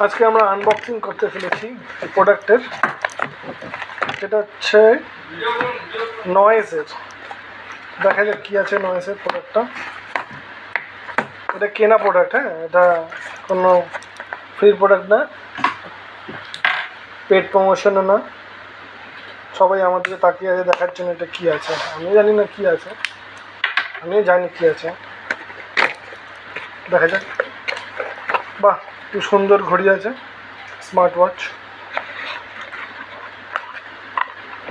আজকে আমরা আনবক্সিং করতে চলেছি প্রোডাক্টের, যেটা হচ্ছে নয়েজের। দেখা যাক কী আছে নয়েজের প্রোডাক্টটা। এটা কেনা প্রোডাক্ট, হ্যাঁ, এটা কোনো ফ্রি প্রোডাক্ট না, পেড প্রমোশনও না। সবাই আমাদেরকে তাকিয়ে আছে দেখার জন্য এটা কী আছে। আমি জানি না কী আছে, আমিও জানি কী আছে। দেখা যাক। বাহ, কি সুন্দর ঘড়ি আছে, স্মার্ট ওয়াচ।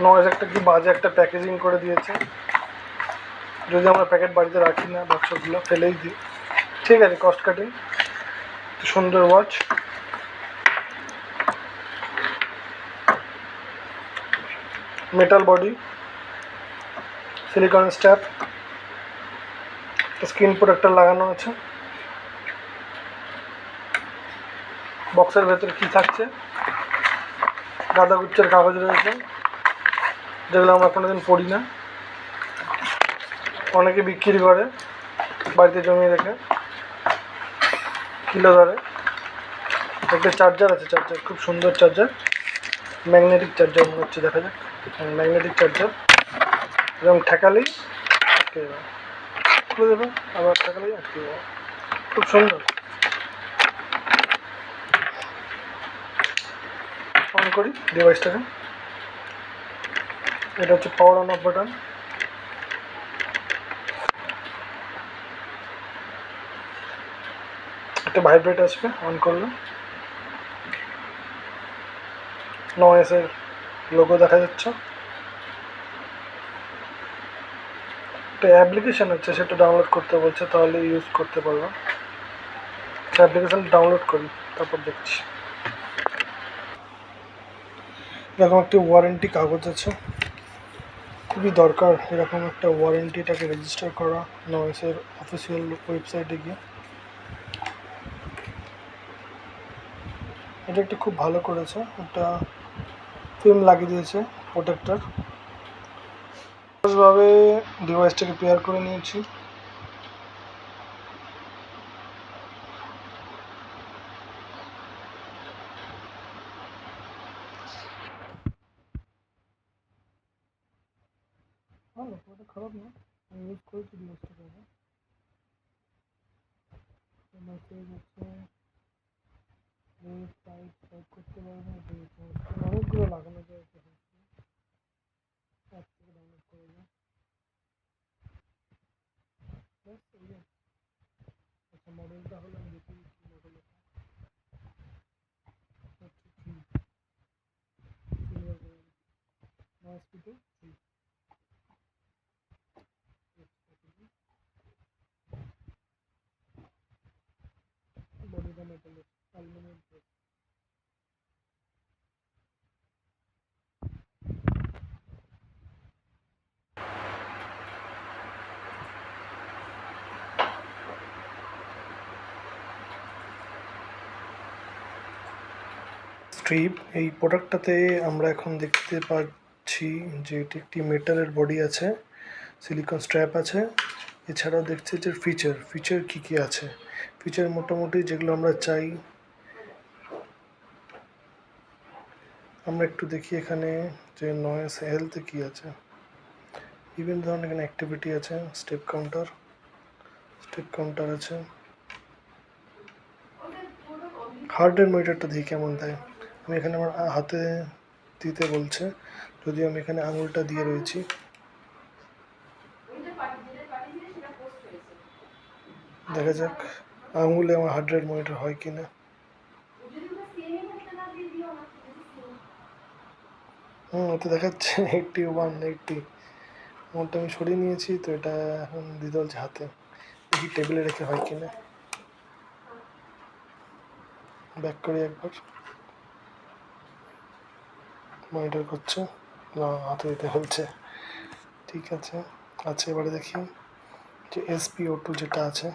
নয়েজ একটা কি বাজে একটা প্যাকেজিং করে দিয়েছে। যদি আমরা প্যাকেট বাড়িতে রাখি না, বাচ্চাগুলো ফেলেই দিই। ঠিক আছে, কস্ট কাটিং। সুন্দর watch, metal body, silicone strap, screen protector লাগানো আছে। বক্সের ভেতরে কি থাকছে? গাঁদা গুচ্ছের কাগজ রয়েছে, যেগুলো আমরা কোনোদিন পড়ি না। অনেকে বিক্রি করে বাড়িতে জমিয়ে রেখে কিলো ধরে। একটা চার্জার আছে, চার্জার খুব সুন্দর চার্জার, ম্যাগনেটিক চার্জার মনে হচ্ছে। দেখা যাক, ম্যাগনেটিক চার্জার। এবং ঠেকালেই আটকে যাবে, খুলে দেবে, আবার ঠেকালেই আটকে যাবে। খুব সুন্দর। অন করি ডিভাইসটাকে। এটা হচ্ছে পাওয়ার অন অফ বাটন। একটা ভাইব্রেট আসবে অন করলে। নয়েসের লোগো দেখা যাচ্ছে। একটা অ্যাপ্লিকেশান হচ্ছে, সেটা ডাউনলোড করতে বলছে, তাহলে ইউজ করতে পারবো। অ্যাপ্লিকেশান ডাউনলোড করি, তারপর দেখছি। এরকম একটি ওয়ারেন্টি কাগজ আছে, খুবই দরকার এরকম একটা ওয়ারেন্টিটাকে রেজিস্টার করা নয়েসের অফিসিয়াল ওয়েবসাইটে গিয়ে। এটা একটা খুব ভালো করেছে, একটা ফিল্ম লাগিয়ে দিয়েছে প্রোটেক্টর। সহজভাবে ডিভাইসটাকে পেয়ার করে নিয়েছি। ভালো, ওটা খারাপ না, আমি ইউজ করেছি ডিভাইসটাকে। মেসেজ হচ্ছে টাইপ টাইপ করতে পারবেন, অনেকগুলো লাগানো যায়। অ্যাপ থেকে ডাউনলোড করে যায়। আচ্ছা, মডেলটা হলো আমি দেখি মডেল বডিটা মেটালের অ্যালুমিনিয়াম। স্ট্রিপ, এই প্রোডাক্টটাতে আমরা এখন দেখতে পাচ্ছি যে এটি একটি মেটালের বডি আছে, সিলিকন স্ট্র্যাপ আছে। এছাড়াও দেখছি যে ফিচার কী কী আছে। ফিচার মোটামুটি যেগুলো আমরা চাই। আমরা একটু দেখি এখানে যে নয়েজ হেলথে কী আছে। বিভিন্ন ধরনের এখানে অ্যাক্টিভিটি আছে। স্টেপ কাউন্টার আছে। হার্ট রেট মনিটরটা দেখি কেমন দেয়। আমি এখানে আমার হাতে দিতে বলছে, যদিও আমি এখানে আঙুলটা দিয়ে রয়েছি। দেখা যাক আঙুলে আমার হার্ট রেট মনিটর হয় কিনা। ওতে দেখাচ্ছে 81, 80। আমারটা আমি সরিয়ে নিয়েছি, তো এটা এখন দিতে বলছে হাতে। দেখি টেবিলে রেখে হয় কিনা। ব্যাক করি একবার। মনিটর করছে না, হাতে দিতে বলছে। ঠিক আছে। আচ্ছা, এবারে দেখি যে SpO2 যেটা আছে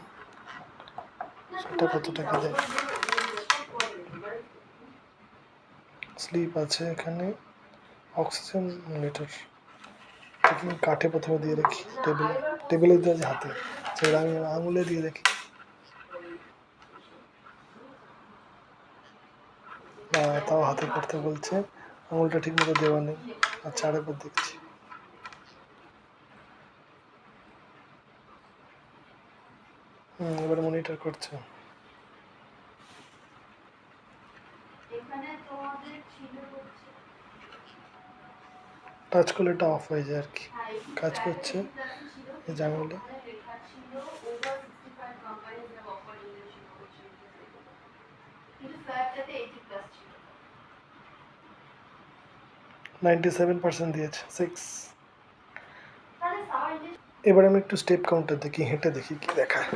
সেটা কত টাকা দেয়। স্লিপ আছে এখানে, অক্সিজেন মনিটর। দেখি কাঠে প্রথমে দিয়ে রাখি, টেবিলে দিয়ে হাতে। সেটা আমি আঙুলে দিয়ে দেখি। তাও হাতে করতে বলছে, আঙুলটা ঠিক মতো দেওয়া নেই। আচ্ছা, আরেকবার দেখছি। এবার মনিটর করছে। টাচ করলে এটা অফ হয়ে যায় আর কি, কাজ করছে এই যে আঙুলে। 97% দিয়েছে, 6। এবার আমি একটু স্টেপ কাউন্টার দেখি, হেঁটে দেখি কি দেখায়।